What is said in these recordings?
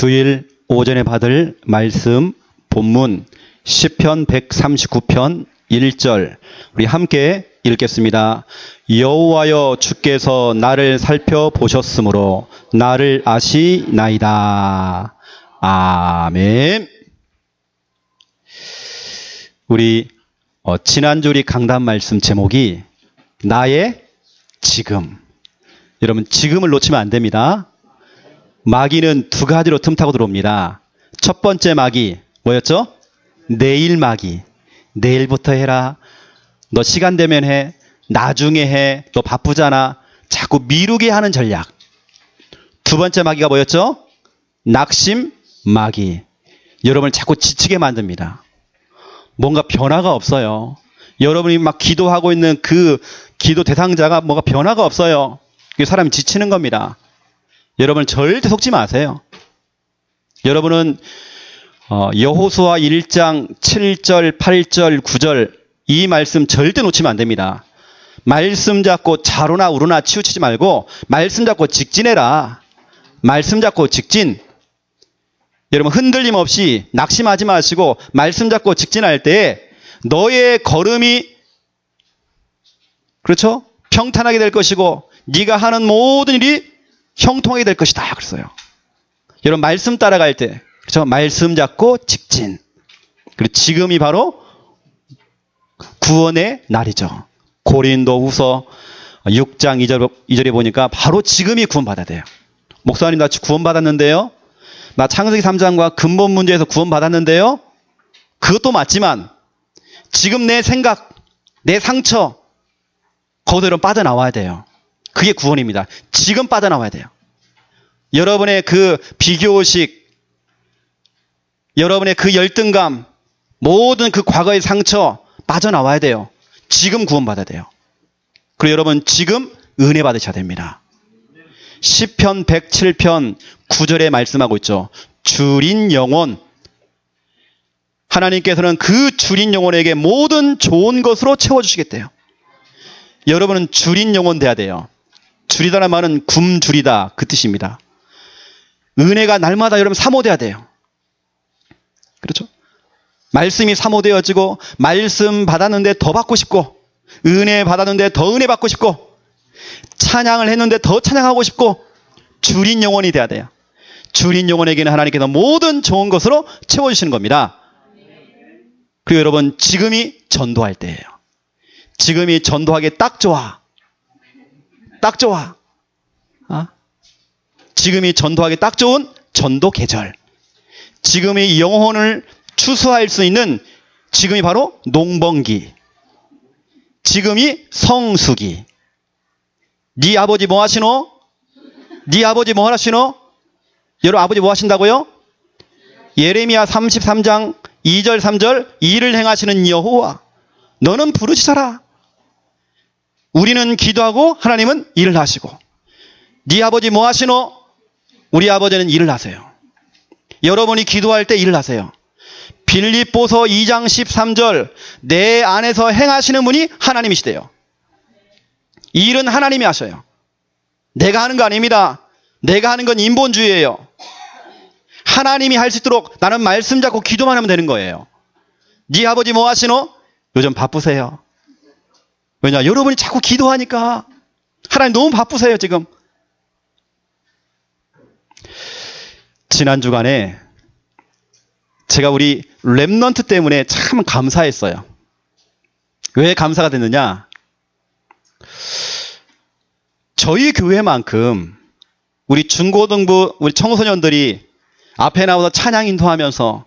주일 오전에 받을 말씀 본문 시편 139편 1절 우리 함께 읽겠습니다. 여호와여 주께서 나를 살펴보셨으므로 나를 아시나이다. 아멘. 우리 지난주 우리 강단 말씀 제목이 나의 지금. 여러분 지금을 놓치면 안 됩니다. 마귀는 두 가지로 틈타고 들어옵니다. 첫 번째 마귀 뭐였죠? 내일 마귀. 내일부터 해라. 너 시간 되면 해. 나중에 해. 너 바쁘잖아. 자꾸 미루게 하는 전략. 두 번째 마귀가 뭐였죠? 낙심 마귀. 여러분을 자꾸 지치게 만듭니다. 뭔가 변화가 없어요. 여러분이 막 기도하고 있는 그 기도 대상자가 뭔가 변화가 없어요. 그 사람이 지치는 겁니다. 여러분 절대 속지 마세요. 여러분은 여호수아 1장 7절, 8절, 9절 이 말씀 절대 놓치면 안 됩니다. 말씀 잡고 좌로나 우로나 치우치지 말고 말씀 잡고 직진해라. 말씀 잡고 직진. 여러분 흔들림 없이 낙심하지 마시고 말씀 잡고 직진할 때 너의 걸음이 그렇죠? 평탄하게 될 것이고 네가 하는 모든 일이 형통하게 될 것이다. 그랬어요. 여러분 말씀 따라갈 때 그렇죠? 말씀 잡고 직진. 그리고 지금이 바로 구원의 날이죠. 고린도후서 6장 2절에 보니까 바로 지금이 구원받아야 돼요. 목사님 나 구원받았는데요. 나 창세기 3장과 근본 문제에서 구원받았는데요. 그것도 맞지만 지금 내 생각, 내 상처 거기서 빠져나와야 돼요. 그게 구원입니다. 지금 빠져나와야 돼요. 여러분의 그 비교의식, 여러분의 그 열등감, 모든 그 과거의 상처 빠져나와야 돼요. 지금 구원받아야 돼요. 그리고 여러분 지금 은혜 받으셔야 됩니다. 시편 107편 9절에 말씀하고 있죠. 주린 영혼. 하나님께서는 그 주린 영혼에게 모든 좋은 것으로 채워주시겠대요. 여러분은 주린 영혼 돼야 돼요. 줄이다라는 말은 굶주리다 그 뜻입니다. 은혜가 날마다 여러분 사모돼야 돼요. 그렇죠? 말씀이 사모되어지고 말씀 받았는데 더 받고 싶고 은혜 받았는데 더 은혜 받고 싶고 찬양을 했는데 더 찬양하고 싶고 주린 영혼이 돼야 돼요. 주린 영혼에게는 하나님께서 모든 좋은 것으로 채워주시는 겁니다. 그리고 여러분 지금이 전도할 때예요. 지금이 전도하기 딱 좋아. 딱 좋아. 지금이 전도하기 딱 좋은 전도 계절. 지금이 영혼을 추수할 수 있는 지금이 바로 농번기. 지금이 성수기. 네 아버지 뭐 하시노? 네 아버지 뭐 하시노? 여러분 아버지 뭐 하신다고요? 예레미야 33장 2절 3절 일을 행하시는 여호와 너는 부르짖어라. 우리는 기도하고 하나님은 일을 하시고 네 아버지 뭐 하시노? 우리 아버지는 일을 하세요. 여러분이 기도할 때 일을 하세요. 빌립보서 2장 13절 내 안에서 행하시는 분이 하나님이시대요. 일은 하나님이 하셔요. 내가 하는 거 아닙니다. 내가 하는 건 인본주의예요. 하나님이 할 수 있도록 나는 말씀 잡고 기도만 하면 되는 거예요. 네 아버지 뭐 하시노? 요즘 바쁘세요. 왜냐? 여러분이 자꾸 기도하니까. 하나님 너무 바쁘세요 지금. 지난 주간에 제가 우리 렘넌트 때문에 참 감사했어요. 왜 감사가 됐느냐? 저희 교회만큼 우리 중고등부 우리 청소년들이 앞에 나와서 찬양 인도하면서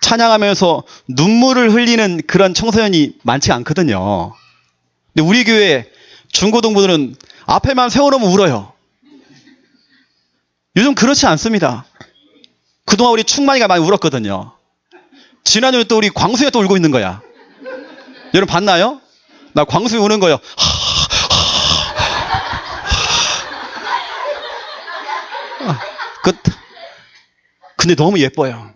찬양하면서 눈물을 흘리는 그런 청소년이 많지 않거든요. 근데 우리 교회 중고등부들은 앞에만 세워놓으면 울어요. 요즘 그렇지 않습니다. 그동안 우리 충만이가 많이 울었거든요. 지난주에 또 우리 광수이가 또 울고 있는 거야. 여러분 봤나요? 나 광수이 우는 거예요. 근데 너무 예뻐요.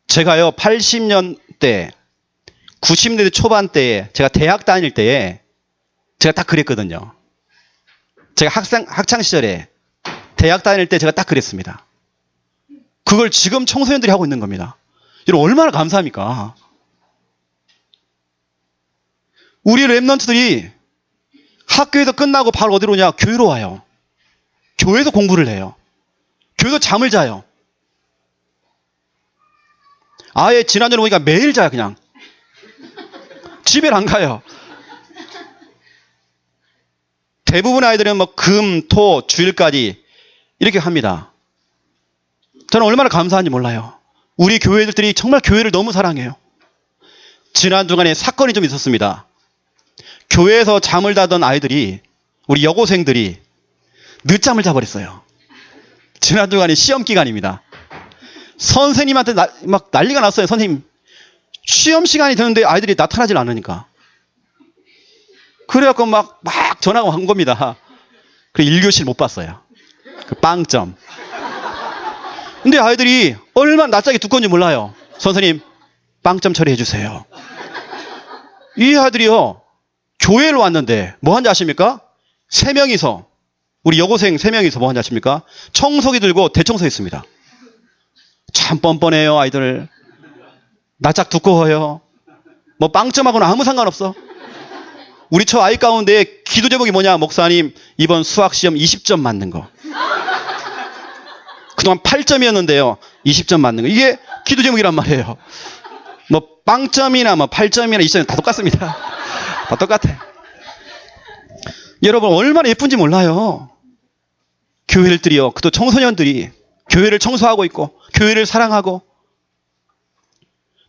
제가요 80년대 90년대 초반 때에 제가 대학 다닐 때에 제가 딱 그랬거든요. 제가 학창 시절에 대학 다닐 때 제가 딱 그랬습니다. 그걸 지금 청소년들이 하고 있는 겁니다. 여러분 얼마나 감사합니까? 우리 랩런트들이 학교에서 끝나고 바로 어디로 오냐? 교회로 와요. 교회에서 공부를 해요. 교회에서 잠을 자요. 아예 지난주에 보니까 매일 자요. 그냥 집에 안 가요. 대부분 아이들은 뭐 금, 토, 주일까지 이렇게 합니다. 저는 얼마나 감사한지 몰라요. 우리 교회들이 정말 교회를 너무 사랑해요. 지난 주간에 사건이 좀 있었습니다. 교회에서 잠을 자던 아이들이, 우리 여고생들이 늦잠을 자버렸어요. 지난 주간이 시험 기간입니다. 선생님한테 막 난리가 났어요. 선생님, 시험 시간이 되는데 아이들이 나타나질 않으니까. 그래갖고 막 전화가 온 겁니다. 그래 1교시를 못 봤어요. 그 빵점. 근데 아이들이 얼마나 낯짝이 두꺼운지 몰라요. 선생님, 빵점 처리해 주세요. 이 아이들이요, 교회를 왔는데 뭐 한지 아십니까? 3명이서, 우리 여고생 3명이서 뭐 한지 아십니까? 청소기 들고 대청소했습니다. 참 뻔뻔해요, 아이들. 낯짝 두꺼워요. 뭐 빵점하고는 아무 상관없어. 우리 저 아이 가운데 기도 제목이 뭐냐? 목사님, 이번 수학시험 20점 맞는 거. 그동안 8점이었는데요. 20점 맞는 거. 이게 기도 제목이란 말이에요. 뭐 빵점이나 뭐 8점이나 20점 다 똑같습니다. 다 똑같아. 여러분 얼마나 예쁜지 몰라요. 교회들이요. 또 청소년들이 교회를 청소하고 있고 교회를 사랑하고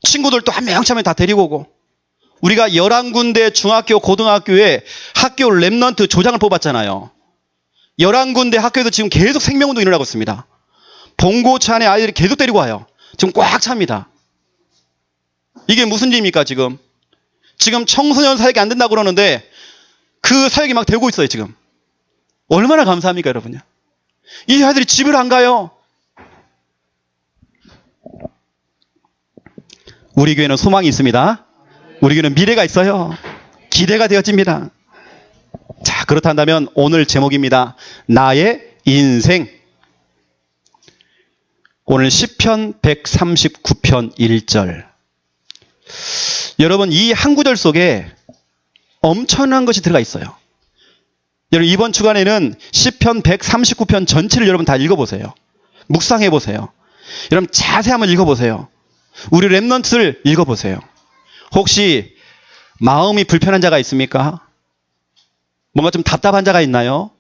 친구들도 한 명 차면 다 데리고 오고 우리가 11군데 중학교, 고등학교에 학교 랩런트 조장을 뽑았잖아요. 11군데 학교에도 지금 계속 생명운동 일어나고 있습니다. 봉고차 안에 아이들이 계속 데리고 와요. 지금 꽉 찹니다. 이게 무슨 일입니까 지금? 지금 청소년 사역이 안 된다고 그러는데 그 사역이 막 되고 있어요 지금. 얼마나 감사합니까 여러분요. 이 아이들이 집을 안 가요. 우리 교회는 소망이 있습니다. 우리 교회는 미래가 있어요. 기대가 되어집니다. 자, 그렇다면 오늘 제목입니다. 나의 인생. 오늘 시편 139편 1절. 여러분 이 한 구절 속에 엄청난 것이 들어가 있어요. 여러분 이번 주간에는 시편 139편 전체를 여러분 다 읽어보세요. 묵상해보세요. 여러분 자세히 한번 읽어보세요. 우리 랩런트를 읽어보세요. 혹시 마음이 불편한 자가 있습니까? 뭔가 좀 답답한 자가 있나요?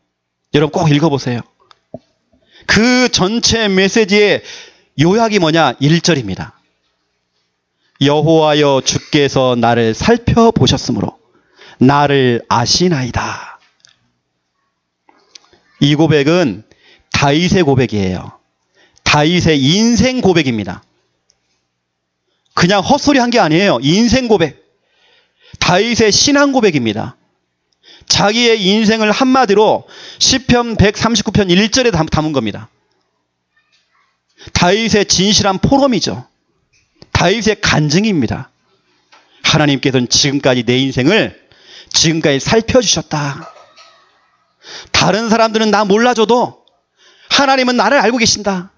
여러분 꼭 읽어보세요. 그 전체 메시지의 요약이 뭐냐? 1절입니다. 여호와여 주께서 나를 살펴보셨으므로 나를 아시나이다. 이 고백은 다윗의 고백이에요. 다윗의 인생 고백입니다. 그냥 헛소리 한 게 아니에요. 인생 고백. 다윗의 신앙 고백입니다. 자기의 인생을 한마디로 시편 139편 1절에 담은 겁니다. 다윗의 진실한 포럼이죠. 다윗의 간증입니다. 하나님께서는 지금까지 내 인생을 지금까지 살펴주셨다. 다른 사람들은 나 몰라줘도 하나님은 나를 알고 계신다.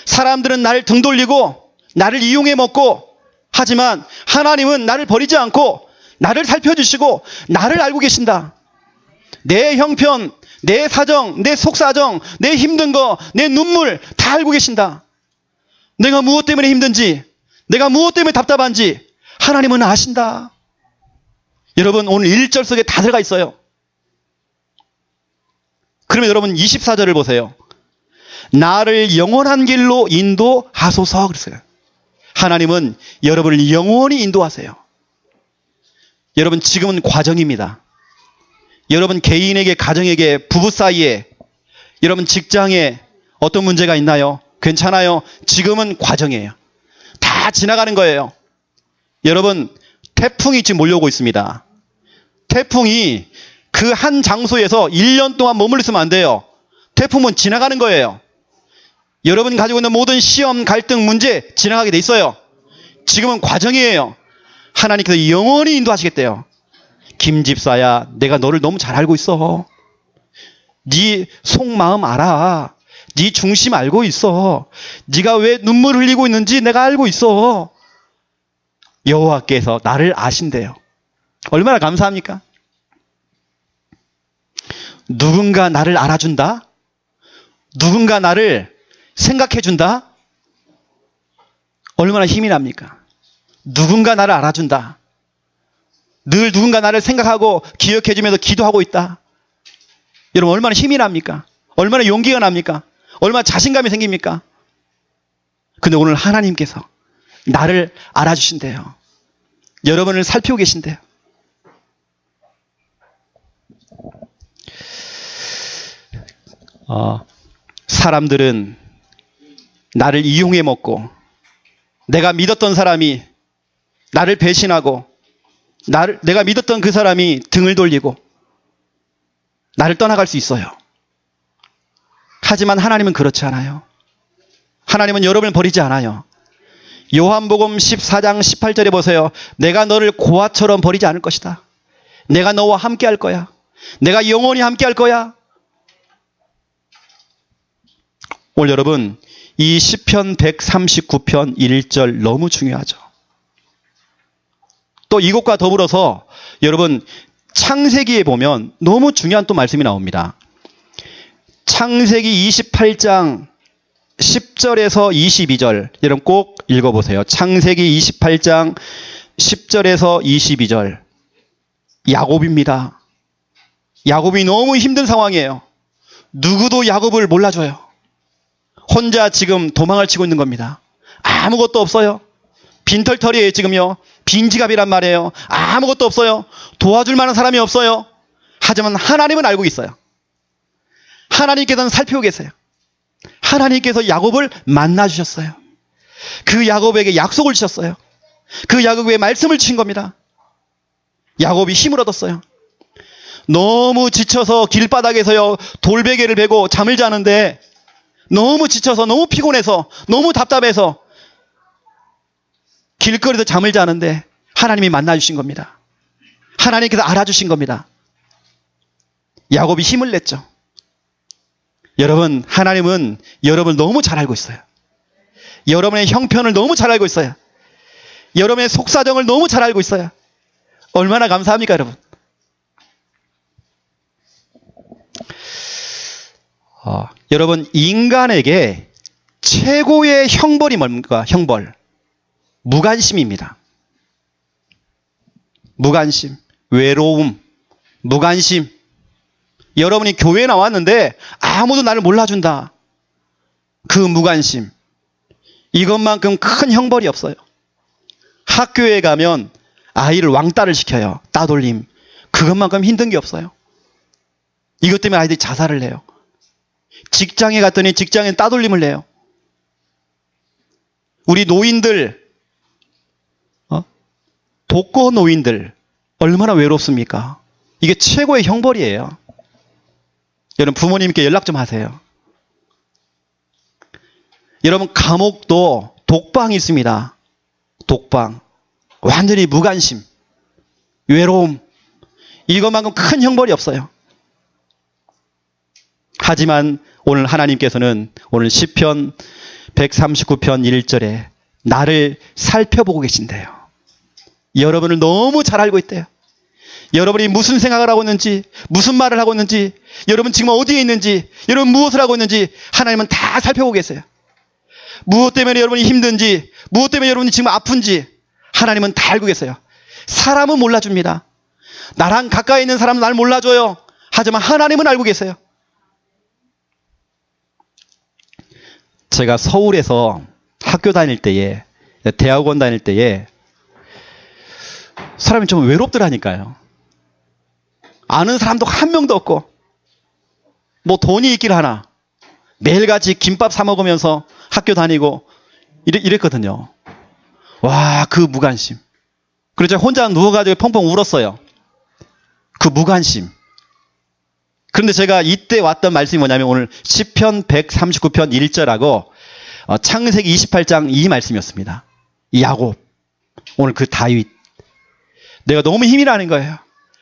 사람들은 나를 등 돌리고 나를 이용해 먹고 하지만 하나님은 나를 버리지 않고 나를 살펴주시고 나를 알고 계신다. 내 형편, 내 사정, 내 속사정, 내 힘든 거, 내 눈물 다 알고 계신다. 내가 무엇 때문에 힘든지, 내가 무엇 때문에 답답한지 하나님은 아신다. 여러분 오늘 1절 속에 다 들어가 있어요. 그러면 여러분 24절을 보세요. 나를 영원한 길로 인도하소서 그랬어요. 하나님은 여러분을 영원히 인도하세요. 여러분 지금은 과정입니다. 여러분 개인에게, 가정에게, 부부 사이에, 여러분 직장에 어떤 문제가 있나요? 괜찮아요. 지금은 과정이에요. 다 지나가는 거예요. 여러분 태풍이 지금 몰려오고 있습니다. 태풍이 그 한 장소에서 1년 동안 머물러 있으면 안 돼요. 태풍은 지나가는 거예요. 여러분 가지고 있는 모든 시험, 갈등, 문제 지나가게 돼 있어요. 지금은 과정이에요. 하나님께서 영원히 인도하시겠대요. 김집사야, 내가 너를 너무 잘 알고 있어. 네 속마음 알아. 네 중심 알고 있어. 네가 왜 눈물 흘리고 있는지 내가 알고 있어. 여호와께서 나를 아신대요. 얼마나 감사합니까? 누군가 나를 알아준다? 누군가 나를 생각해준다? 얼마나 힘이 납니까? 누군가 나를 알아준다. 늘 누군가 나를 생각하고 기억해주면서 기도하고 있다. 여러분 얼마나 힘이 납니까? 얼마나 용기가 납니까? 얼마나 자신감이 생깁니까? 근데 오늘 하나님께서 나를 알아주신대요. 여러분을 살피고 계신대요. 사람들은 나를 이용해 먹고 내가 믿었던 사람이 나를 배신하고 내가 믿었던 그 사람이 등을 돌리고 나를 떠나갈 수 있어요. 하지만 하나님은 그렇지 않아요. 하나님은 여러분을 버리지 않아요. 요한복음 14장 18절에 보세요. 내가 너를 고아처럼 버리지 않을 것이다. 내가 너와 함께 할 거야. 내가 영원히 함께 할 거야. 오늘 여러분 이 시편 139편 1절 너무 중요하죠. 또 이것과 더불어서 여러분 창세기에 보면 너무 중요한 또 말씀이 나옵니다. 창세기 28장 10절에서 22절 여러분 꼭 읽어보세요. 창세기 28장 10절에서 22절 야곱입니다. 야곱이 너무 힘든 상황이에요. 누구도 야곱을 몰라줘요. 혼자 지금 도망을 치고 있는 겁니다. 아무것도 없어요. 빈털터리예요 지금요. 빈지갑이란 말이에요. 아무것도 없어요. 도와줄 만한 사람이 없어요. 하지만 하나님은 알고 있어요. 하나님께서는 살피고 계세요. 하나님께서 야곱을 만나주셨어요. 그 야곱에게 약속을 주셨어요. 그 야곱에게 말씀을 주신 겁니다. 야곱이 힘을 얻었어요. 너무 지쳐서 길바닥에서요 돌베개를 베고 잠을 자는데 너무 지쳐서 너무 피곤해서 너무 답답해서 길거리에서 잠을 자는데 하나님이 만나주신 겁니다. 하나님께서 알아주신 겁니다. 야곱이 힘을 냈죠. 여러분 하나님은 여러분을 너무 잘 알고 있어요. 여러분의 형편을 너무 잘 알고 있어요. 여러분의 속사정을 너무 잘 알고 있어요. 얼마나 감사합니까 여러분. 여러분 인간에게 최고의 형벌이 뭡니까? 형벌. 무관심입니다. 무관심, 외로움, 무관심. 여러분이 교회에 나왔는데 아무도 나를 몰라준다. 그 무관심. 이것만큼 큰 형벌이 없어요. 학교에 가면 아이를 왕따를 시켜요. 따돌림. 그것만큼 힘든 게 없어요. 이것 때문에 아이들이 자살을 해요. 직장에 갔더니 직장엔 따돌림을 해요. 우리 노인들, 독거 노인들 얼마나 외롭습니까? 이게 최고의 형벌이에요. 여러분 부모님께 연락 좀 하세요. 여러분 감옥도 독방이 있습니다. 독방. 완전히 무관심, 외로움. 이것만큼 큰 형벌이 없어요. 하지만 오늘 하나님께서는 오늘 시편 139편 1절에 나를 살펴보고 계신대요. 여러분을 너무 잘 알고 있대요. 여러분이 무슨 생각을 하고 있는지, 무슨 말을 하고 있는지, 여러분 지금 어디에 있는지, 여러분 무엇을 하고 있는지 하나님은 다 살펴보고 계세요. 무엇 때문에 여러분이 힘든지, 무엇 때문에 여러분이 지금 아픈지 하나님은 다 알고 계세요. 사람은 몰라줍니다. 나랑 가까이 있는 사람은 날 몰라줘요. 하지만 하나님은 알고 계세요. 제가 서울에서 학교 다닐 때에, 대학원 다닐 때에 사람이 좀 외롭더라니까요. 아는 사람도 한 명도 없고, 뭐 돈이 있길 하나, 매일같이 김밥 사 먹으면서 학교 다니고 이랬거든요. 와, 그 무관심. 그래서 혼자 누워가지고 펑펑 울었어요. 그 무관심. 그런데 제가 이때 왔던 말씀이 뭐냐면 오늘 시편 139편 1절하고 창세기 28장 이 말씀이었습니다. 이 야곱, 오늘 그 다윗. 내가 너무 힘이 나는 거예요.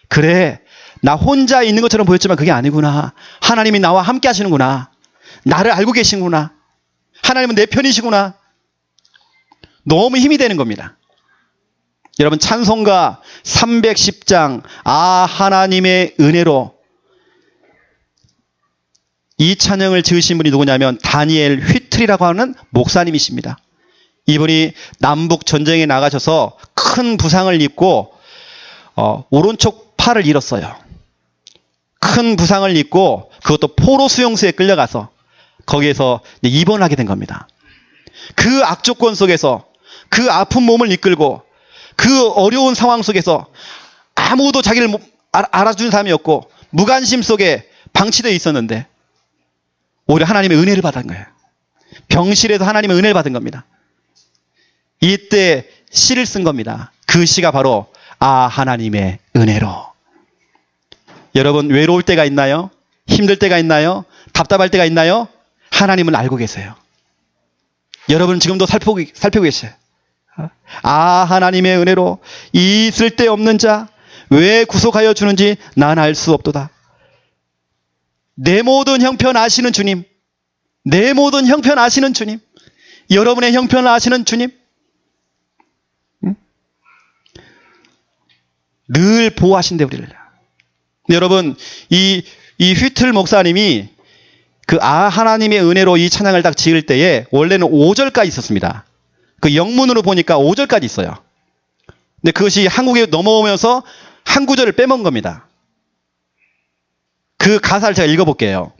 그래, 나 혼자 있는 것처럼 보였지만 그게 아니구나. 하나님이 나와 함께 하시는구나. 나를 알고 계시구나. 하나님은 내 편이시구나. 너무 힘이 되는 겁니다. 여러분, 찬송가 310장 하나님의 은혜로, 이 찬양을 지으신 분이 누구냐면 다니엘 휘틀이라고 하는 목사님이십니다. 이분이 남북 전쟁에 나가셔서 큰 부상을 입고 오른쪽 팔을 잃었어요. 큰 부상을 입고 그것도 포로 수용소에 끌려가서 거기에서 입원을 하게 된 겁니다. 그 악조건 속에서 그 아픈 몸을 이끌고 그 어려운 상황 속에서 아무도 자기를 알아주는 사람이 없고 무관심 속에 방치되어 있었는데 오히려 하나님의 은혜를 받은 거예요. 병실에서 하나님의 은혜를 받은 겁니다. 이때 시를 쓴 겁니다. 그 시가 바로 하나님의 은혜로. 여러분, 외로울 때가 있나요? 힘들 때가 있나요? 답답할 때가 있나요? 하나님은 알고 계세요. 여러분 지금도 살피고 계셔요. 하나님의 은혜로 이 쓸데없는 자 왜 구속하여 주는지 난 알 수 없도다. 내 모든 형편 아시는 주님, 내 모든 형편 아시는 주님, 여러분의 형편을 아시는 주님, 늘 보호하신대 우리를. 여러분, 이 휘틀 목사님이 그 하나님의 은혜로 이 찬양을 딱 지을 때에 원래는 5절까지 있었습니다. 그 영문으로 보니까 5절까지 있어요. 근데 그것이 한국에 넘어오면서 한 구절을 빼먹은 겁니다. 그 가사를 제가 읽어볼게요.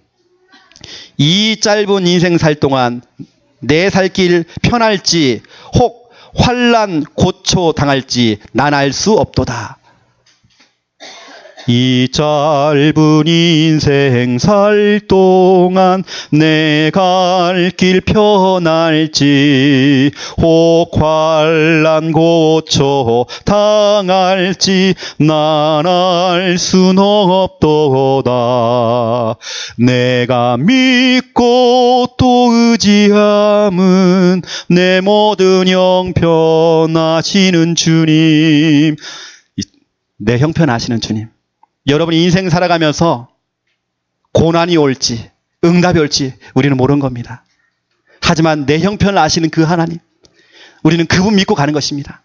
이 짧은 인생 살 동안 내 살 길 편할지 혹 환난 고초 당할지 난 알 수 없도다. 이 짧은 인생 살 동안 내 갈 길 편할지 혹 환난 고초 당할지 난 알 순 없도다. 내가 믿고 또 의지함은 내 모든 형편 아시는 주님. 내 형편 아시는 주님. 여러분이 인생 살아가면서 고난이 올지 응답이 올지 우리는 모르는 겁니다. 하지만 내 형편을 아시는 그 하나님, 우리는 그분 믿고 가는 것입니다.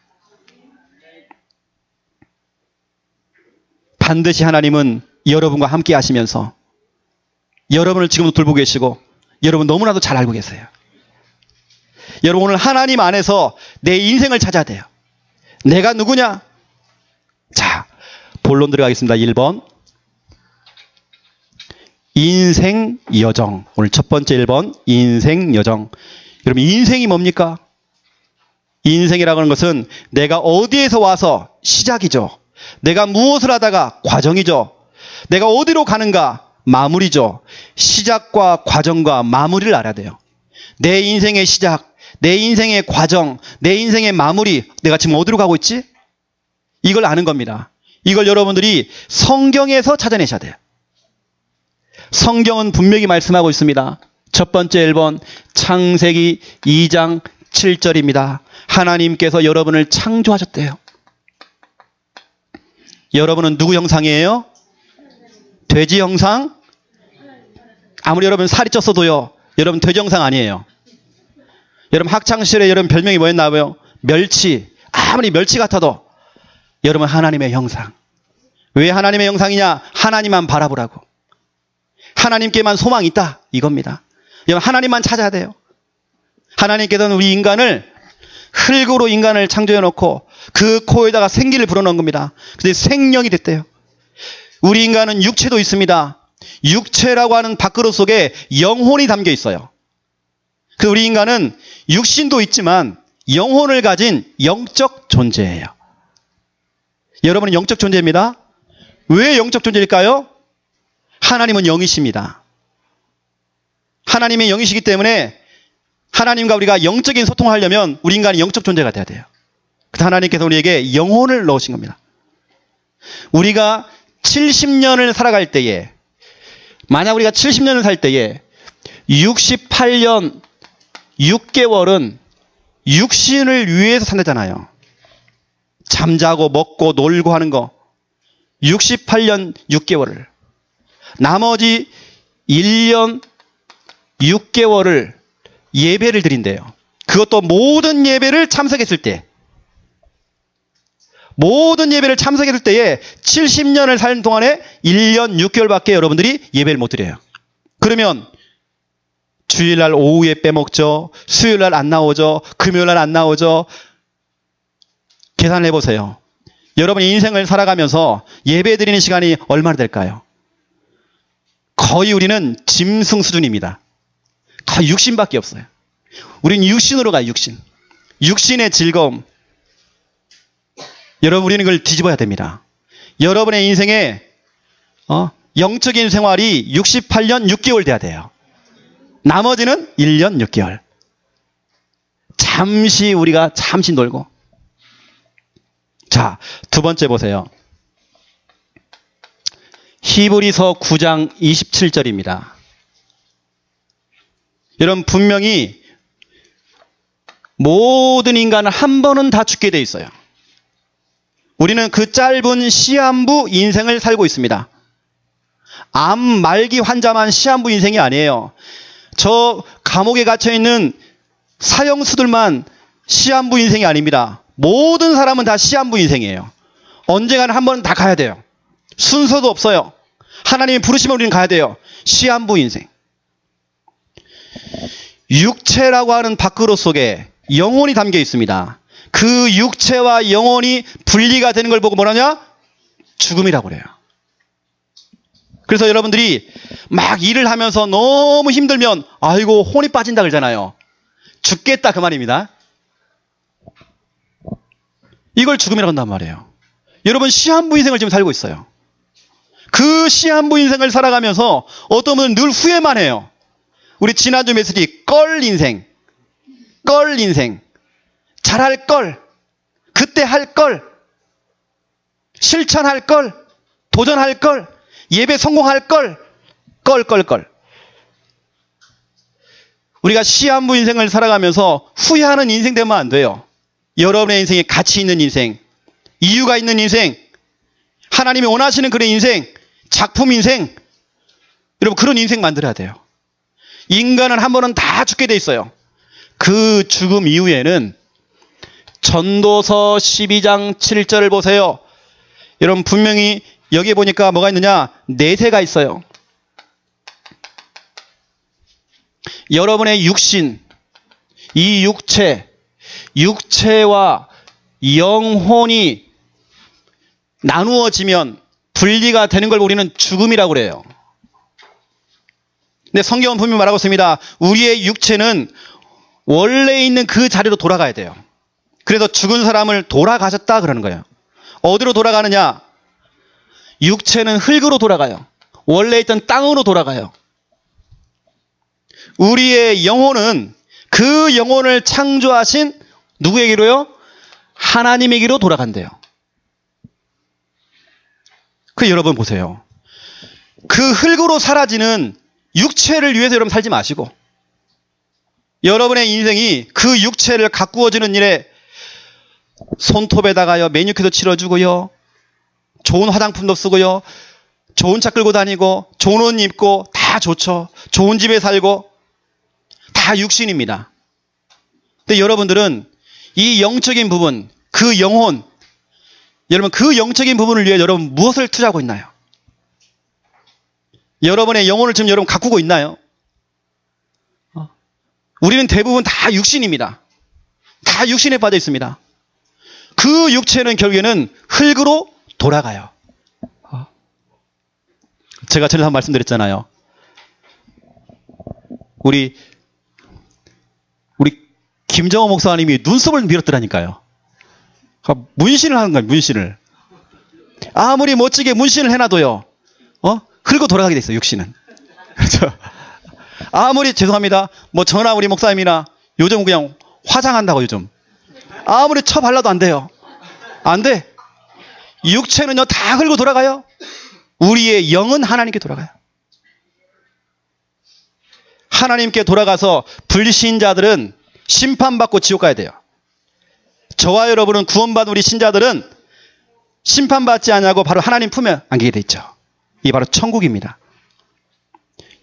반드시 하나님은 여러분과 함께 하시면서 여러분을 지금도 돌보고 계시고 여러분 너무나도 잘 알고 계세요. 여러분 오늘 하나님 안에서 내 인생을 찾아야 돼요. 내가 누구냐? 자, 본론 들어가겠습니다. 1번. 인생 여정. 오늘 첫 번째 1번. 인생 여정. 여러분, 인생이 뭡니까? 인생이라고 하는 것은 내가 어디에서 와서 시작이죠. 내가 무엇을 하다가 과정이죠. 내가 어디로 가는가 마무리죠. 시작과 과정과 마무리를 알아야 돼요. 내 인생의 시작, 내 인생의 과정, 내 인생의 마무리, 내가 지금 어디로 가고 있지? 이걸 아는 겁니다. 이걸 여러분들이 성경에서 찾아내셔야 돼요. 성경은 분명히 말씀하고 있습니다. 첫 번째 1번 창세기 2장 7절입니다. 하나님께서 여러분을 창조하셨대요. 여러분은 누구 형상이에요? 돼지 형상? 아무리 여러분 살이 쪘어도요. 여러분 돼지 형상 아니에요. 여러분 학창시절에 여러분 별명이 뭐였나요? 멸치. 아무리 멸치 같아도 여러분 하나님의 형상. 왜 하나님의 형상이냐? 하나님만 바라보라고. 하나님께만 소망이 있다. 이겁니다. 여러분 하나님만 찾아야 돼요. 하나님께서는 우리 인간을 흙으로 인간을 창조해놓고 그 코에다가 생기를 불어넣은 겁니다. 근데 생명이 됐대요. 우리 인간은 육체도 있습니다. 육체라고 하는 밥그릇 속에 영혼이 담겨 있어요. 그 우리 인간은 육신도 있지만 영혼을 가진 영적 존재예요. 여러분은 영적 존재입니다. 왜 영적 존재일까요? 하나님은 영이십니다. 하나님이 영이시기 때문에 하나님과 우리가 영적인 소통을 하려면 우리 인간이 영적 존재가 돼야 돼요. 그래서 하나님께서 우리에게 영혼을 넣으신 겁니다. 우리가 70년을 살아갈 때에, 만약 우리가 70년을 살 때에 68년 6개월은 육신을 위해서 산다잖아요. 잠자고 먹고 놀고 하는 거. 68년 6개월을. 나머지 1년 6개월을 예배를 드린대요. 그것도 모든 예배를 참석했을 때. 모든 예배를 참석했을 때에 70년을 살 동안에 1년 6개월밖에 여러분들이 예배를 못 드려요. 그러면 주일날 오후에 빼먹죠. 수요일날 안 나오죠. 금요일날 안 나오죠. 계산을 해보세요. 여러분이 인생을 살아가면서 예배 드리는 시간이 얼마나 될까요? 거의 우리는 짐승 수준입니다. 거의 육신밖에 없어요. 우리는 육신으로 가요. 육신. 육신의 즐거움. 여러분, 우리는 그걸 뒤집어야 됩니다. 여러분의 인생에 영적인 생활이 68년 6개월 돼야 돼요. 나머지는 1년 6개월. 잠시 우리가 잠시 놀고. 자, 두 번째 보세요. 히브리서 9장 27절입니다. 여러분, 분명히 모든 인간은 한 번은 다 죽게 돼 있어요. 우리는 그 짧은 시한부 인생을 살고 있습니다. 암 말기 환자만 시한부 인생이 아니에요. 저 감옥에 갇혀있는 사형수들만 시한부 인생이 아닙니다. 모든 사람은 다 시한부 인생이에요. 언젠가는 한 번은 다 가야 돼요. 순서도 없어요. 하나님이 부르시면 우리는 가야 돼요. 시한부 인생. 육체라고 하는 밥그릇 속에 영혼이 담겨 있습니다. 그 육체와 영혼이 분리가 되는 걸 보고 뭐라냐? 죽음이라고 그래요. 그래서 여러분들이 막 일을 하면서 너무 힘들면 아이고 혼이 빠진다 그러잖아요. 죽겠다 그 말입니다. 이걸 죽음이라고 한단 말이에요. 여러분, 시한부 인생을 지금 살고 있어요. 그 시한부 인생을 살아가면서 어떤 분은 늘 후회만 해요. 우리 지난주 메시지 껄 인생. 잘할 걸, 그때 할 걸, 실천할 걸, 도전할 걸, 예배 성공할 걸, 걸. 우리가 시한부 인생을 살아가면서 후회하는 인생 되면 안 돼요. 여러분의 인생에 가치 있는 인생, 이유가 있는 인생, 하나님이 원하시는 그런 인생, 작품 인생, 여러분 그런 인생 만들어야 돼요. 인간은 한 번은 다 죽게 돼 있어요. 그 죽음 이후에는 전도서 12장 7절을 보세요. 여러분 분명히 여기 보니까 뭐가 있느냐? 내세가 있어요. 여러분의 육신, 이 육체와 영혼이 나누어지면 분리가 되는 걸 우리는 죽음이라고 그래요. 근데 성경은 분명히 말하고 있습니다. 우리의 육체는 원래 있는 그 자리로 돌아가야 돼요. 그래서 죽은 사람을 돌아가셨다 그러는 거예요. 어디로 돌아가느냐? 육체는 흙으로 돌아가요. 원래 있던 땅으로 돌아가요. 우리의 영혼은 그 영혼을 창조하신 누구에게로요? 하나님에게로 돌아간대요. 그 여러분 보세요. 그 흙으로 사라지는 육체를 위해서 여러분 살지 마시고 여러분의 인생이 그 육체를 가꾸어주는 일에 손톱에다가요 매니큐어도 칠해주고요, 좋은 화장품도 쓰고요, 좋은 차 끌고 다니고 좋은 옷 입고 다 좋죠. 좋은 집에 살고 다 육신입니다. 근데 여러분들은 이 영적인 부분, 그 영혼, 여러분 그 영적인 부분을 위해 여러분 무엇을 투자하고 있나요? 여러분의 영혼을 지금 여러분 가꾸고 있나요? 우리는 대부분 다 육신입니다. 다 육신에 빠져 있습니다. 그 육체는 결국에는 흙으로 돌아가요. 제가 전에 한번 말씀드렸잖아요. 우리 김정호 목사님이 눈썹을 밀었더라니까요. 문신을 하는 거예요. 문신을. 아무리 멋지게 문신을 해놔도요. 흙으로 돌아가게 돼 있어요. 육신은. 그렇죠. 아무리 죄송합니다. 뭐 전화 우리 목사님이나 요즘 그냥 화장한다고 요즘. 아무리 쳐 발라도 안 돼요. 안 돼. 육체는요 다 흙으로 돌아가요. 우리의 영은 하나님께 돌아가요. 하나님께 돌아가서 불신자들은 심판받고 지옥 가야 돼요. 저와 여러분은 구원받은 우리 신자들은 심판받지 않냐고 바로 하나님 품에 안기게 돼 있죠. 이게 바로 천국입니다.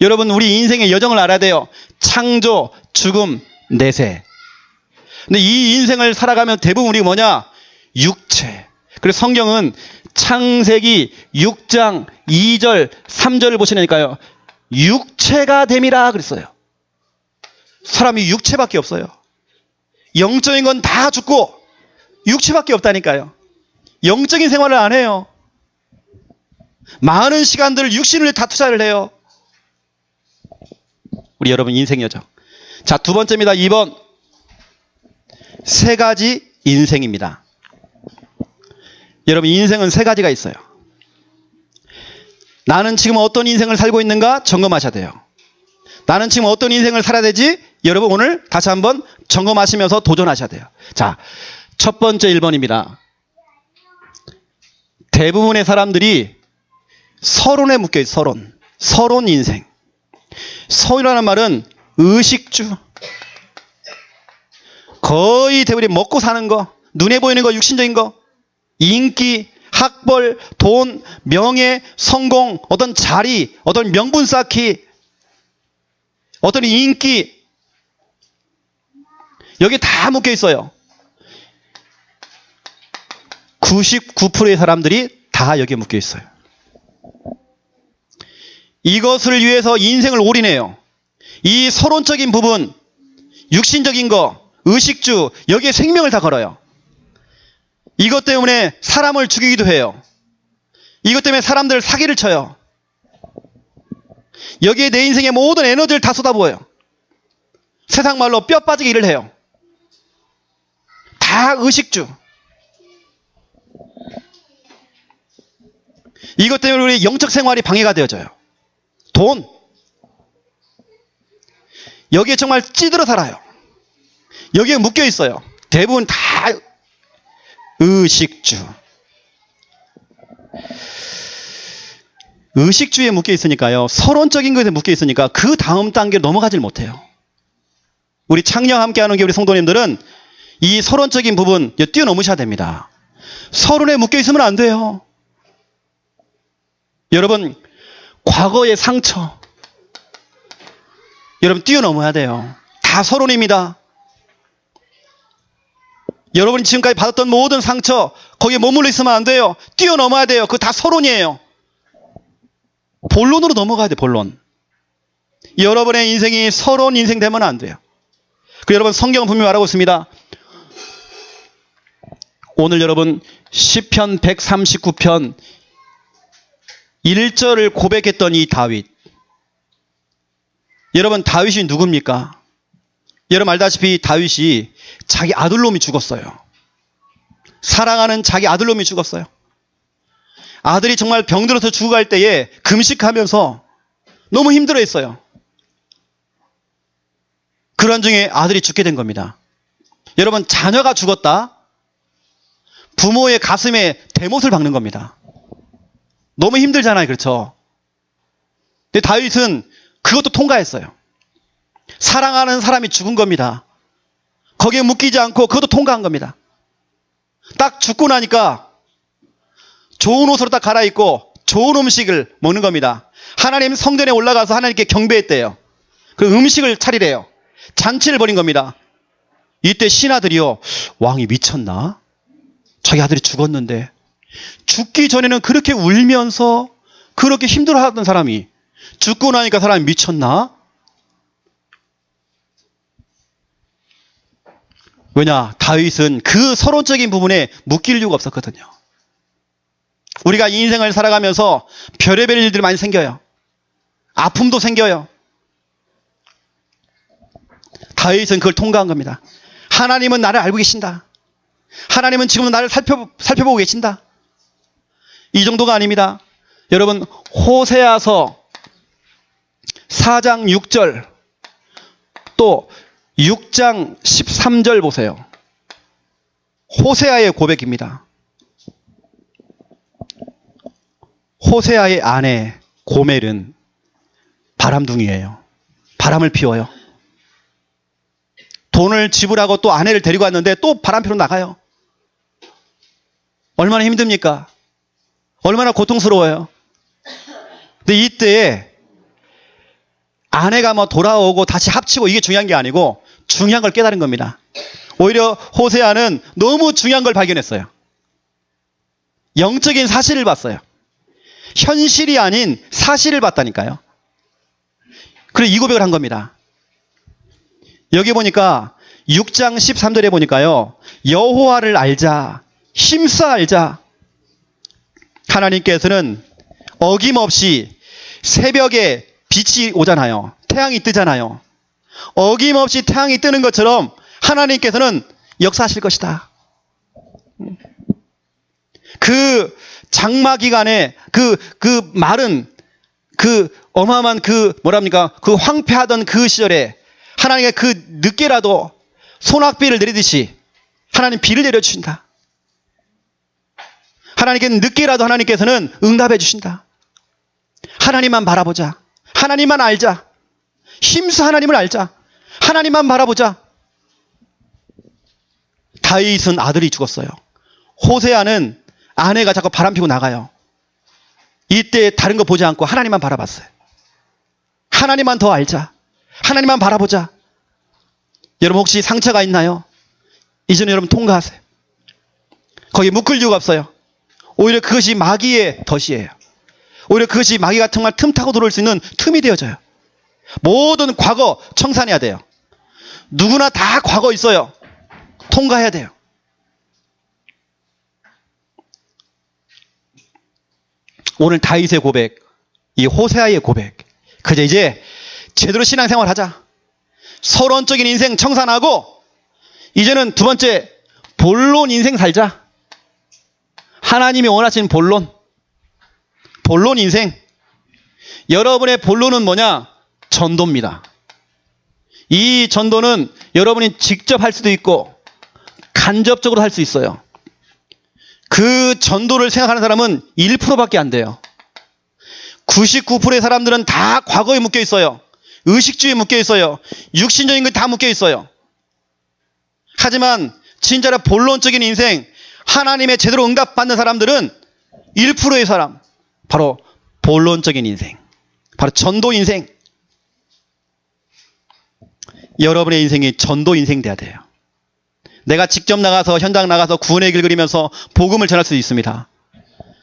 여러분, 우리 인생의 여정을 알아야 돼요. 창조, 죽음, 내세. 근데 이 인생을 살아가면 대부분 우리가 뭐냐? 육체. 그래서 성경은 창세기 6장 2절, 3절을 보시니까요. 육체가 됨이라 그랬어요. 사람이 육체밖에 없어요. 영적인 건 다 죽고 육체밖에 없다니까요. 영적인 생활을 안 해요. 많은 시간들을 육신을 다 투자를 해요. 우리 여러분 인생 여정. 자, 두 번째입니다. 2번. 세 가지 인생입니다. 여러분, 인생은 세 가지가 있어요. 나는 지금 어떤 인생을 살고 있는가 점검하셔야 돼요. 나는 지금 어떤 인생을 살아야 되지? 여러분, 오늘 다시 한번 점검하시면서 도전하셔야 돼요. 자, 첫 번째 1번입니다. 대부분의 사람들이 서론에 묶여 있어요. 서론. 서론 인생. 서론이라는 말은 의식주. 거의 대부분 먹고 사는 거, 눈에 보이는 거, 육신적인 거, 인기, 학벌, 돈, 명예, 성공, 어떤 자리, 어떤 명분 쌓기, 어떤 인기, 여기 다 묶여 있어요. 99%의 사람들이 다 여기에 묶여 있어요. 이것을 위해서 인생을 올인해요. 이 서론적인 부분, 육신적인 거, 의식주, 여기에 생명을 다 걸어요. 이것 때문에 사람을 죽이기도 해요. 이것 때문에 사람들 사기를 쳐요. 여기에 내 인생의 모든 에너지를 다 쏟아부어요. 세상 말로 뼈 빠지게 일을 해요. 다 의식주. 이것 때문에 우리 영적 생활이 방해가 되어져요. 돈. 여기에 정말 찌들어 살아요. 여기에 묶여 있어요. 대부분 다 의식주. 의식주에 묶여 있으니까요. 서론적인 것에 묶여 있으니까 그 다음 단계로 넘어가질 못해요. 우리 창녕 함께하는 게 우리 성도님들은 이 서론적인 부분 뛰어넘으셔야 됩니다. 서론에 묶여 있으면 안 돼요. 여러분, 과거의 상처. 여러분, 뛰어넘어야 돼요. 다 서론입니다. 여러분이 지금까지 받았던 모든 상처, 거기에 머물러 있으면 안 돼요. 뛰어넘어야 돼요. 그거 다 서론이에요. 본론으로 넘어가야 돼요. 본론. 여러분의 인생이 서론 인생 되면 안 돼요. 그 여러분, 성경은 분명히 말하고 있습니다. 오늘 여러분 시편 139편 1절을 고백했던 이 다윗. 여러분, 다윗이 누굽니까? 여러분 알다시피 다윗이 자기 아들놈이 죽었어요. 사랑하는 자기 아들놈이 죽었어요. 아들이 정말 병들어서 죽어갈 때에 금식하면서 너무 힘들어했어요. 그런 중에 아들이 죽게 된 겁니다. 여러분, 자녀가 죽었다. 부모의 가슴에 대못을 박는 겁니다. 너무 힘들잖아요. 그렇죠? 근데 다윗은 그것도 통과했어요. 사랑하는 사람이 죽은 겁니다. 거기에 묶이지 않고 그것도 통과한 겁니다. 딱 죽고 나니까 좋은 옷으로 딱 갈아입고 좋은 음식을 먹는 겁니다. 하나님 성전에 올라가서 하나님께 경배했대요. 그 음식을 차리래요. 잔치를 벌인 겁니다. 이때 신하들이요, 왕이 미쳤나? 자기 아들이 죽었는데 죽기 전에는 그렇게 울면서 그렇게 힘들어하던 사람이 죽고 나니까 사람이 미쳤나? 왜냐? 다윗은 그 서론적인 부분에 묶일 이유가 없었거든요. 우리가 이 인생을 살아가면서 별의별 일들이 많이 생겨요. 아픔도 생겨요. 다윗은 그걸 통과한 겁니다. 하나님은 나를 알고 계신다. 하나님은 지금 나를 살펴보고 계신다. 이 정도가 아닙니다. 여러분, 호세아서 4장 6절 또 6장 13절 보세요. 호세아의 고백입니다. 호세아의 아내 고멜은 바람둥이에요. 바람을 피워요. 돈을 지불하고 또 아내를 데리고 왔는데 또 바람 피러 나가요. 얼마나 힘듭니까? 얼마나 고통스러워요. 근데 이때에 아내가 뭐 돌아오고 다시 합치고 이게 중요한 게 아니고 중요한 걸 깨달은 겁니다. 오히려 호세아는 너무 중요한 걸 발견했어요. 영적인 사실을 봤어요. 현실이 아닌 사실을 봤다니까요. 그래서 이 고백을 한 겁니다. 여기 보니까 6장 13절에 보니까요. 여호와를 알자. 힘써 알자. 하나님께서는 어김없이 새벽에 빛이 오잖아요. 태양이 뜨잖아요. 어김없이 태양이 뜨는 것처럼 하나님께서는 역사하실 것이다. 그 장마 기간에 그 마른 그 어마어마한 그 황폐하던 그 시절에 하나님의 그 늦게라도 소낙비를 내리듯이 하나님 비를 내려주신다. 하나님께는 늦게라도 하나님께서는 응답해 주신다. 하나님만 바라보자. 하나님만 알자. 힘써 하나님을 알자. 하나님만 바라보자. 다윗은 아들이 죽었어요. 호세아는 아내가 자꾸 바람피고 나가요. 이때 다른 거 보지 않고 하나님만 바라봤어요. 하나님만 더 알자. 하나님만 바라보자. 여러분 혹시 상처가 있나요? 이제는 여러분 통과하세요. 거기 묶을 이유가 없어요. 오히려 그것이 마귀의 덫이에요. 오히려 그것이 마귀가 정말 틈타고 들어올 수 있는 틈이 되어져요. 모든 과거 청산해야 돼요. 누구나 다 과거 있어요. 통과해야 돼요. 오늘 다윗의 고백, 이 호세아의 고백. 그저 이제 제대로 신앙생활 하자. 서론적인 인생 청산하고 이제는 두 번째 본론 인생 살자. 하나님이 원하시는 본론 인생. 여러분의 본론은 뭐냐? 전도입니다. 이 전도는 여러분이 직접 할 수도 있고 간접적으로 할 수 있어요. 그 전도를 생각하는 사람은 1%밖에 안 돼요. 99%의 사람들은 다 과거에 묶여 있어요. 의식주의에 묶여 있어요. 육신적인 것 다 묶여 있어요. 하지만 진짜로 본론적인 인생, 하나님의 제대로 응답받는 사람들은 1%의 사람, 바로 본론적인 인생, 바로 전도 인생. 여러분의 인생이 전도 인생 돼야 돼요. 내가 직접 나가서 현장 나가서 구원의 길 그리면서 복음을 전할 수 있습니다.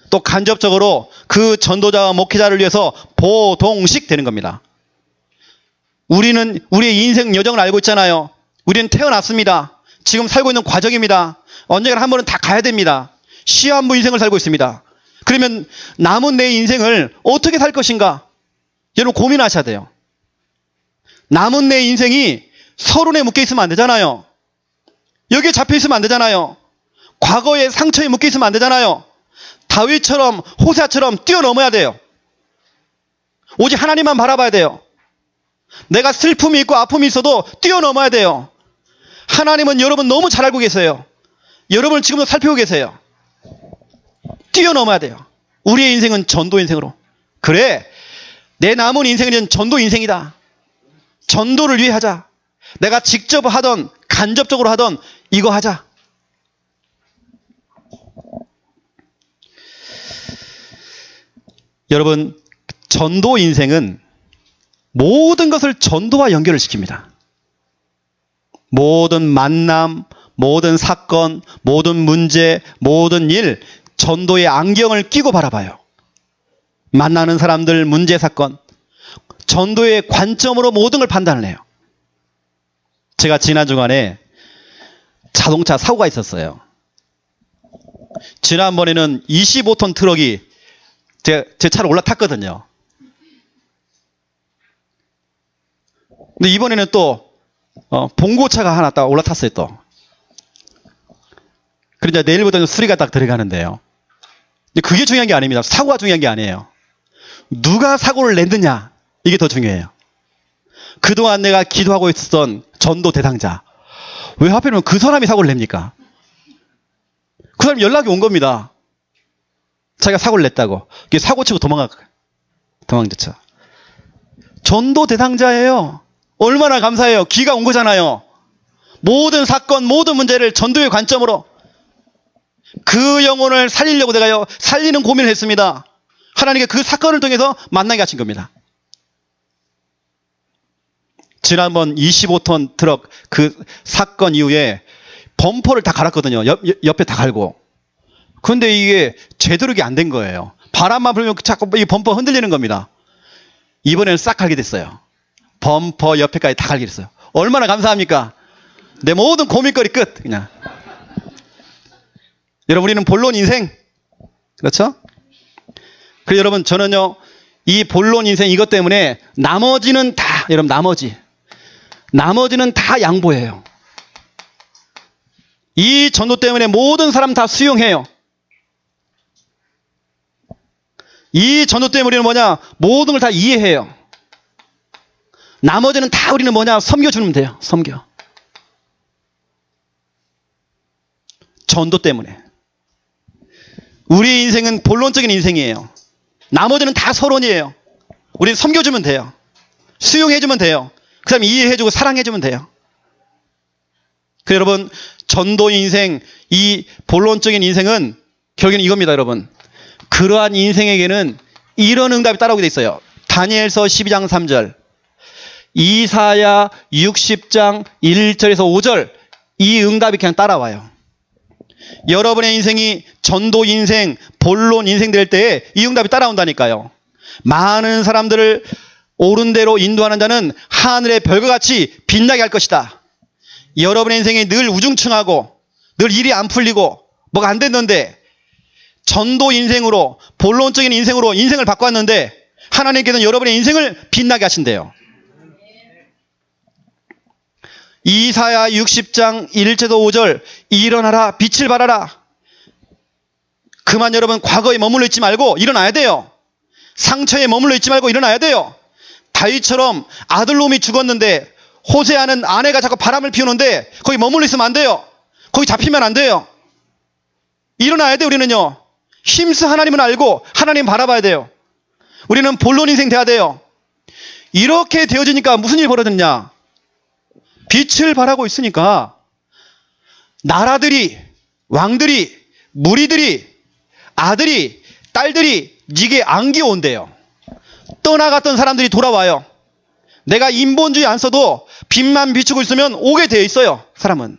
또 간접적으로 그 전도자와 목회자를 위해서 보동식 되는 겁니다. 우리는 우리의 인생 여정을 알고 있잖아요. 우리는 태어났습니다. 지금 살고 있는 과정입니다. 언젠가 한 번은 다 가야 됩니다. 시한부 인생을 살고 있습니다. 그러면 남은 내 인생을 어떻게 살 것인가? 여러분 고민하셔야 돼요. 남은 내 인생이 서론에 묶여 있으면 안 되잖아요. 여기에 잡혀 있으면 안 되잖아요. 과거의 상처에 묶여 있으면 안 되잖아요. 다윗처럼 호세아처럼 뛰어넘어야 돼요. 오직 하나님만 바라봐야 돼요. 내가 슬픔이 있고 아픔이 있어도 뛰어넘어야 돼요. 하나님은 여러분 너무 잘 알고 계세요. 여러분을 지금도 살피고 계세요. 뛰어넘어야 돼요. 우리의 인생은 전도 인생으로. 그래, 내 남은 인생은 전도 인생이다. 전도를 위해 하자. 내가 직접 하던 간접적으로 하던 이거 하자. 여러분, 전도 인생은 모든 것을 전도와 연결을 시킵니다. 모든 만남, 모든 사건, 모든 문제, 모든 일, 전도의 안경을 끼고 바라봐요. 만나는 사람들, 문제, 사건, 전도의 관점으로 모든 걸 판단을 해요. 제가 지난 주간에 자동차 사고가 있었어요. 지난번에는 25톤 트럭이 제 차로 올라탔거든요. 근데 이번에는 또 봉고차가 하나 딱 올라탔어요 또. 그러니까 내일부터는 수리가 딱 들어가는데요. 근데 그게 중요한 게 아닙니다. 사고가 중요한 게 아니에요. 누가 사고를 냈느냐, 이게 더 중요해요. 그동안 내가 기도하고 있었던 전도 대상자, 왜 하필이면 그 사람이 사고를 냅니까? 그 사람이 연락이 온 겁니다. 자기가 사고를 냈다고. 사고 치고 도망쳤죠. 전도 대상자예요. 얼마나 감사해요. 기가 온 거잖아요. 모든 사건, 모든 문제를 전도의 관점으로 그 영혼을 살리려고 내가 살리는 고민을 했습니다. 하나님께 그 사건을 통해서 만나게 하신 겁니다. 지난번 25톤 트럭 그 사건 이후에 범퍼를 다 갈았거든요. 옆에 다 갈고. 근데 이게 제대로 안 된 거예요. 바람만 불면 자꾸 이 범퍼 흔들리는 겁니다. 이번에는 싹 갈게 됐어요. 범퍼 옆에까지 다 갈게 됐어요. 얼마나 감사합니까? 내 모든 고민거리 끝. 그냥. 여러분, 우리는 본론 인생. 그렇죠? 그래서 여러분, 저는요, 이 본론 인생 이것 때문에 나머지는 다, 여러분, 나머지는 다 양보해요. 이 전도 때문에 모든 사람 다 수용해요. 이 전도 때문에 우리는 뭐냐? 모든 걸 다 이해해요. 나머지는 다 우리는 뭐냐? 섬겨주면 돼요. 섬겨. 전도 때문에. 우리 인생은 본론적인 인생이에요. 나머지는 다 서론이에요. 우리는 섬겨주면 돼요. 수용해주면 돼요. 그 다음에 이해해주고 사랑해주면 돼요. 그 여러분, 전도 인생, 이 본론적인 인생은 결국에는 이겁니다, 여러분. 그러한 인생에게는 이런 응답이 따라오게 돼 있어요. 다니엘서 12장 3절, 이사야 60장 1절에서 5절, 이 응답이 그냥 따라와요. 여러분의 인생이 전도 인생, 본론 인생 될 때에 이 응답이 따라온다니까요. 많은 사람들을 옳은 대로 인도하는 자는 하늘의 별과 같이 빛나게 할 것이다. 여러분의 인생이 늘 우중충하고 늘 일이 안 풀리고 뭐가 안 됐는데 전도 인생으로, 본론적인 인생으로 인생을 바꿨는데 하나님께서는 여러분의 인생을 빛나게 하신대요. 이사야 60장 1절에서 5절, 일어나라, 빛을 발하라. 그만 여러분 과거에 머물러 있지 말고 일어나야 돼요. 상처에 머물러 있지 말고 일어나야 돼요. 다윗처럼 아들놈이 죽었는데 호세아는 아내가 자꾸 바람을 피우는데 거기 머물러 있으면 안 돼요. 거기 잡히면 안 돼요. 일어나야 돼요. 우리는요. 힘써 하나님을 알고 하나님 바라봐야 돼요. 우리는 본론 인생 돼야 돼요. 이렇게 되어지니까 무슨 일이 벌어졌냐? 빛을 발하고 있으니까 나라들이, 왕들이, 무리들이, 아들이, 딸들이 네게 안기온대요. 떠나갔던 사람들이 돌아와요. 내가 인본주의 안 써도 빛만 비추고 있으면 오게 되어 있어요. 사람은.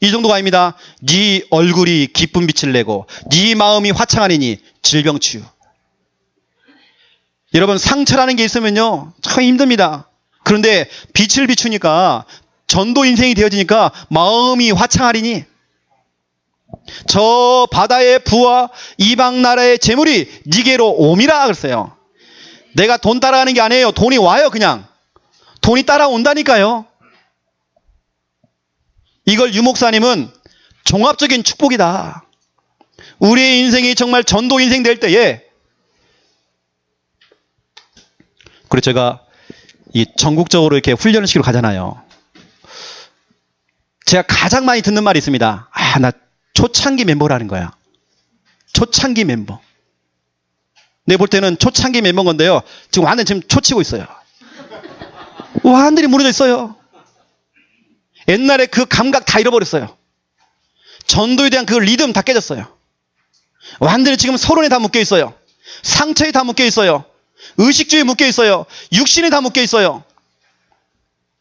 이 정도가 아닙니다. 네 얼굴이 기쁜 빛을 내고 네 마음이 화창하니니 질병치유. 여러분, 상처라는 게 있으면요 참 힘듭니다. 그런데 빛을 비추니까, 전도 인생이 되어지니까 마음이 화창하리니, 저 바다의 부와 이방 나라의 재물이 니게로 옴이라 그랬어요. 내가 돈 따라가는 게 아니에요. 돈이 와요. 그냥 돈이 따라온다니까요. 이걸 유 목사님은 종합적인 축복이다. 우리의 인생이 정말 전도 인생 될 때에, 그리고 제가 이 전국적으로 이렇게 훈련을 시키러 가잖아요. 제가 가장 많이 듣는 말이 있습니다. 아, 나 초창기 멤버라는 거야. 초창기 멤버. 내가 볼 때는 초창기 멤버인 건데요. 지금 완전 지금 초치고 있어요. 완전히 무너져 있어요. 옛날에 그 감각 다 잃어버렸어요. 전도에 대한 그 리듬 다 깨졌어요. 완전히 지금 서론에 다 묶여 있어요. 상처에 다 묶여 있어요. 의식주의에 묶여 있어요. 육신에 다 묶여 있어요.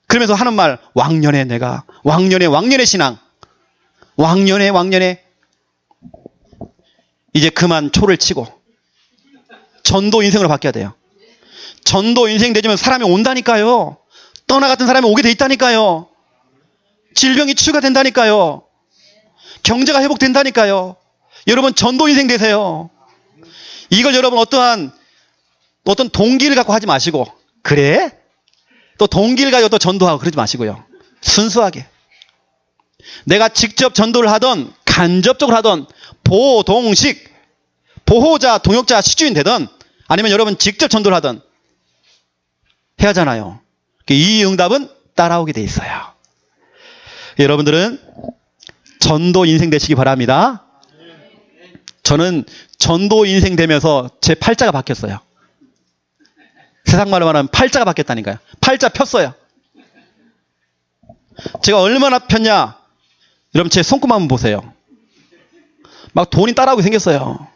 그러면서 하는 말, 왕년에 내가, 왕년의 신앙, 왕년에 이제 그만 초를 치고 전도 인생으로 바뀌어야 돼요. 전도 인생 되면 사람이 온다니까요. 떠나갔던 사람이 오게 돼 있다니까요. 질병이 치유가 된다니까요. 경제가 회복된다니까요. 여러분, 전도 인생 되세요. 이걸 여러분 어떤 동기를 갖고 하지 마시고, 그래? 또 동기를 가지고 또 전도하고 그러지 마시고요. 순수하게. 내가 직접 전도를 하던 간접적으로 하던 보동식, 보호자, 동역자, 식주인 되던, 아니면 여러분 직접 전도를 하던 해야 하잖아요. 이 응답은 따라오게 돼 있어요. 여러분들은 전도 인생 되시기 바랍니다. 저는 전도 인생 되면서 제 팔자가 바뀌었어요. 세상 말로 말하면 팔자가 바뀌었다니까요. 팔자 폈어요. 제가 얼마나 폈냐? 여러분, 제 손금 한번 보세요. 막 돈이 따라오게 생겼어요.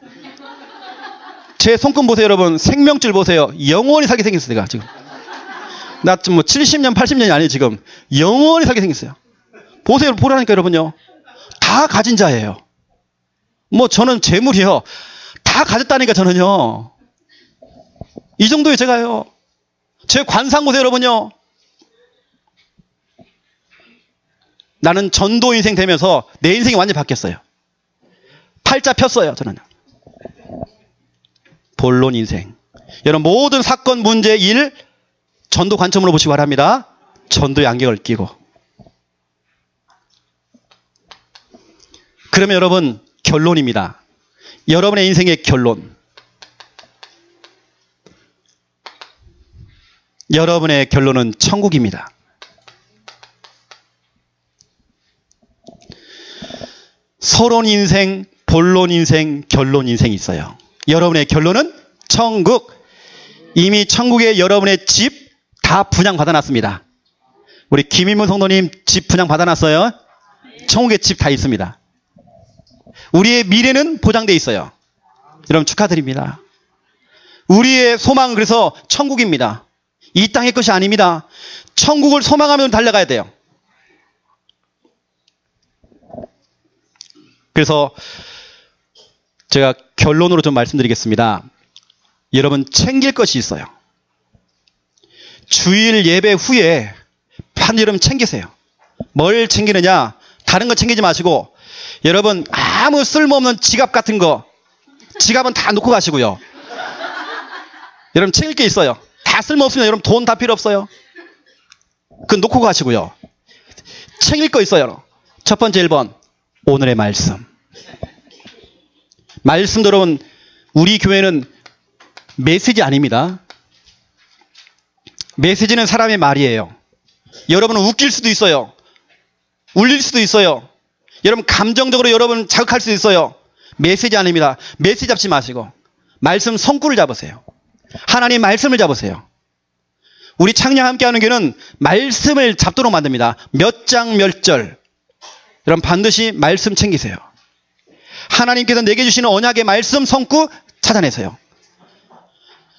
제 손금 보세요, 여러분. 생명줄 보세요. 영원히 살게 생겼어요, 제가 지금. 나 뭐 70년, 80년이 아니에요, 지금. 영원히 살게 생겼어요. 보세요, 보라니까 여러분요. 다 가진 자예요. 뭐 저는 재물이요. 다 가졌다니까 저는요. 이 정도예요, 제가요. 제 관상 보세요, 여러분요. 나는 전도 인생 되면서 내 인생이 완전히 바뀌었어요. 팔자 폈어요, 저는. 본론 인생. 여러분, 모든 사건, 문제, 일, 전도 관점으로 보시기 바랍니다. 전도의 안경을 끼고. 그러면 여러분, 결론입니다. 여러분의 인생의 결론. 여러분의 결론은 천국입니다. 서론 인생, 본론 인생, 결론 인생이 있어요. 여러분의 결론은 천국. 이미 천국에 여러분의 집 다 분양 받아놨습니다. 우리 김인문 성도님 집 분양 받아놨어요? 천국에 집 다 있습니다. 우리의 미래는 보장되어 있어요. 여러분 축하드립니다. 우리의 소망은 그래서 천국입니다. 이 땅의 것이 아닙니다. 천국을 소망하며 달려가야 돼요. 그래서 제가 결론으로 좀 말씀드리겠습니다. 여러분 챙길 것이 있어요. 주일 예배 후에 한 여러분 챙기세요. 뭘 챙기느냐? 다른 거 챙기지 마시고 여러분 아무 쓸모없는 지갑 같은 거 지갑은 다 놓고 가시고요. 여러분 챙길 게 있어요. 다 쓸모없으면 여러분 돈 다 필요 없어요. 그건 놓고 가시고요. 챙길 거 있어요. 첫 번째 1번 오늘의 말씀. 말씀도 여러분 우리 교회는 메시지 아닙니다. 메시지는 사람의 말이에요. 여러분은 웃길 수도 있어요. 울릴 수도 있어요. 여러분 감정적으로 여러분 자극할 수도 있어요. 메시지 아닙니다. 메시지 잡지 마시고 말씀 성구를 잡으세요. 하나님 말씀을 잡으세요. 우리 창녕 함께하는 교회는 말씀을 잡도록 만듭니다. 몇 장 몇 절. 여러분 반드시 말씀 챙기세요. 하나님께서 내게 주시는 언약의 말씀 성구 찾아내세요.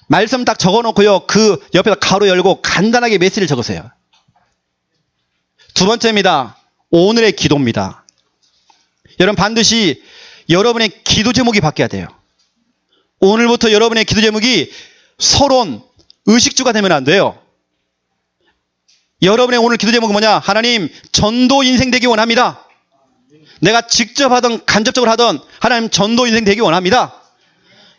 말씀 딱 적어놓고요. 그 옆에다 가로 열고 간단하게 메시지를 적으세요. 두 번째입니다. 오늘의 기도입니다. 여러분 반드시 여러분의 기도 제목이 바뀌어야 돼요. 오늘부터 여러분의 기도 제목이 서론, 의식주가 되면 안 돼요. 여러분의 오늘 기도 제목은 뭐냐? 하나님 전도 인생 되기 원합니다. 내가 직접 하든 간접적으로 하든 하나님 전도 인생 되기 원합니다.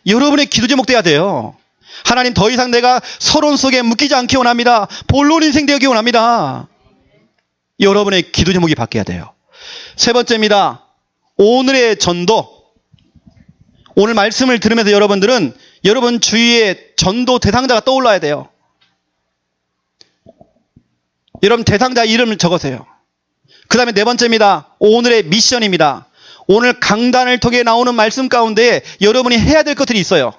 여러분의 기도 제목 돼야 돼요. 하나님 더 이상 내가 서론 속에 묶이지 않기 원합니다. 본론 인생 되기 원합니다. 여러분의 기도 제목이 바뀌어야 돼요. 세 번째입니다. 오늘의 전도. 오늘 말씀을 들으면서 여러분들은 여러분 주위에 전도 대상자가 떠올라야 돼요. 여러분 대상자 이름을 적으세요. 그 다음에 네 번째입니다. 오늘의 미션입니다. 오늘 강단을 통해 나오는 말씀 가운데 여러분이 해야 될 것들이 있어요.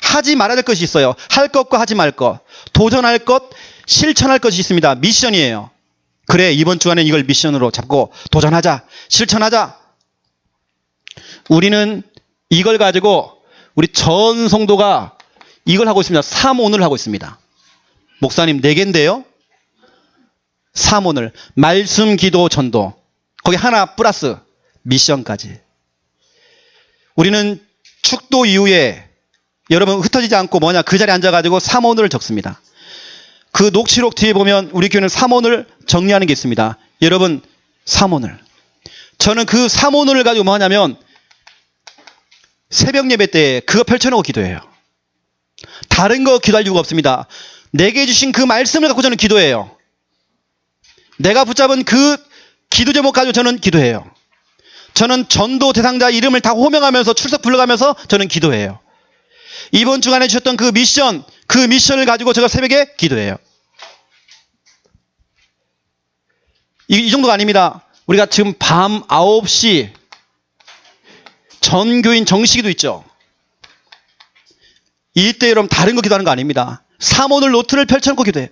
하지 말아야 될 것이 있어요. 할 것과 하지 말 것. 도전할 것, 실천할 것이 있습니다. 미션이에요. 그래, 이번 주간에 이걸 미션으로 잡고 도전하자. 실천하자. 우리는 이걸 가지고 우리 전 성도가 이걸 하고 있습니다. 3오늘 하고 있습니다. 목사님 4개인데요. 3오늘. 말씀, 기도, 전도. 거기 하나 플러스 미션까지. 우리는 축도 이후에 여러분 흩어지지 않고 뭐냐 그 자리에 앉아가지고 3오늘을 적습니다. 그 녹취록 뒤에 보면 우리 교회는 3오늘 정리하는 게 있습니다. 여러분 3오늘. 저는 그 3오늘을 가지고 뭐 하냐면 새벽 예배 때 그거 펼쳐놓고 기도해요. 다른 거 기도할 이유가 없습니다. 내게 주신 그 말씀을 갖고 저는 기도해요. 내가 붙잡은 그 기도 제목 가지고 저는 기도해요. 저는 전도 대상자 이름을 다 호명하면서 출석 불러가면서 저는 기도해요. 이번 주간에 주셨던 그 미션을 가지고 제가 새벽에 기도해요. 이 정도가 아닙니다. 우리가 지금 밤 9시 전교인 정시기도 있죠. 이때 여러분 다른 거 기도하는 거 아닙니다. 3오늘 노트를 펼쳐놓고 기도해요.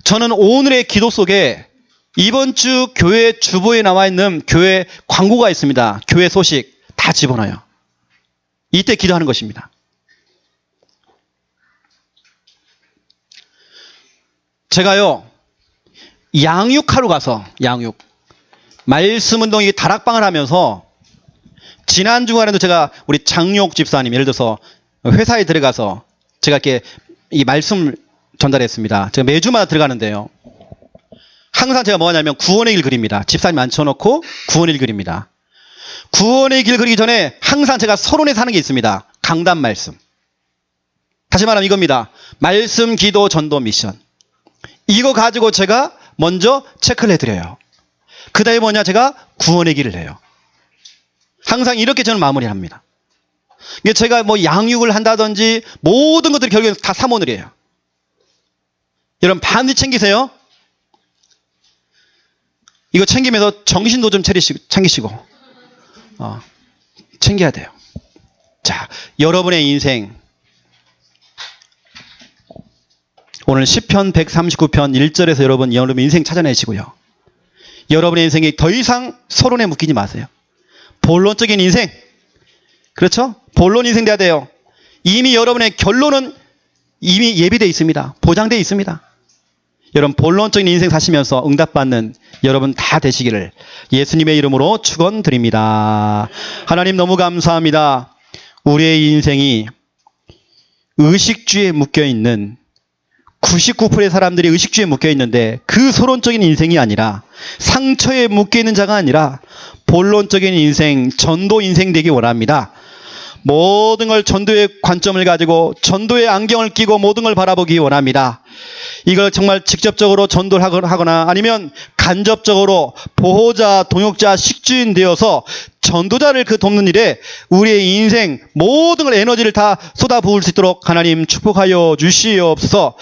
저는 오늘의 기도 속에 이번 주 교회 주보에 나와 있는 교회 광고가 있습니다. 교회 소식 다 집어넣어요. 이때 기도하는 것입니다. 제가요, 양육하러 가서, 말씀 운동이 다락방을 하면서, 지난 주간에도 제가 우리 장육 집사님, 예를 들어서 회사에 들어가서 제가 이렇게 이 말씀을 전달했습니다. 제가 매주마다 들어가는데요. 항상 제가 뭐 하냐면 구원의 길 그립니다. 집사님 앉혀놓고 구원의 길 그립니다. 구원의 길 그리기 전에 항상 제가 서론에 사는 게 있습니다. 강단 말씀. 다시 말하면 이겁니다. 말씀, 기도, 전도, 미션. 이거 가지고 제가 먼저 체크를 해드려요. 그 다음에 뭐냐? 제가 구원의 길을 해요. 항상 이렇게 저는 마무리합니다. 제가 뭐 양육을 한다든지 모든 것들이 결국엔 다 삼원을 해요. 여러분 반드시 챙기세요. 이거 챙기면서 정신도 좀 챙기시고 챙겨야 돼요. 자, 여러분의 인생 오늘 시편 139편 1절에서 여러분 인생 찾아내시고요. 여러분의 인생이 더 이상 서론에 묶이지 마세요. 본론적인 인생, 그렇죠? 본론 인생 돼야 돼요. 이미 여러분의 결론은 이미 예비되어 있습니다. 보장되어 있습니다. 여러분 본론적인 인생 사시면서 응답받는 여러분 다 되시기를 예수님의 이름으로 축원드립니다. 하나님 너무 감사합니다. 우리의 인생이 의식주에 묶여있는 99%의 사람들이 의식주에 묶여있는데 그 서론적인 인생이 아니라 상처에 묶여있는 자가 아니라 본론적인 인생, 전도 인생 되기 원합니다. 모든 걸 전도의 관점을 가지고 전도의 안경을 끼고 모든 걸 바라보기 원합니다. 이걸 정말 직접적으로 전도를 하거나 아니면 간접적으로 보호자, 동역자, 식주인 되어서 전도자를 돕는 일에 우리의 인생 모든 걸 에너지를 다 쏟아부을 수 있도록 하나님 축복하여 주시옵소서.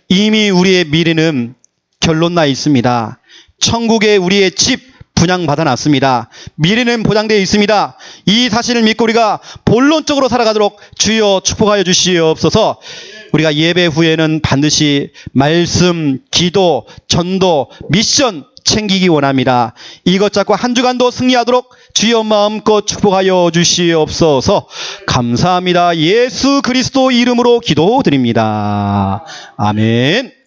이미 우리의 미래는 결론 나 있습니다. 천국에 우리의 집 분양받아 놨습니다. 미래는 보장되어 있습니다. 이 사실을 믿고 우리가 본론적으로 살아가도록 주여 축복하여 주시옵소서. 우리가 예배 후에는 반드시 말씀, 기도, 전도, 미션 챙기기 원합니다. 이것 잡고 한 주간도 승리하도록 주여 마음껏 축복하여 주시옵소서. 감사합니다. 예수 그리스도 이름으로 기도드립니다. 아멘.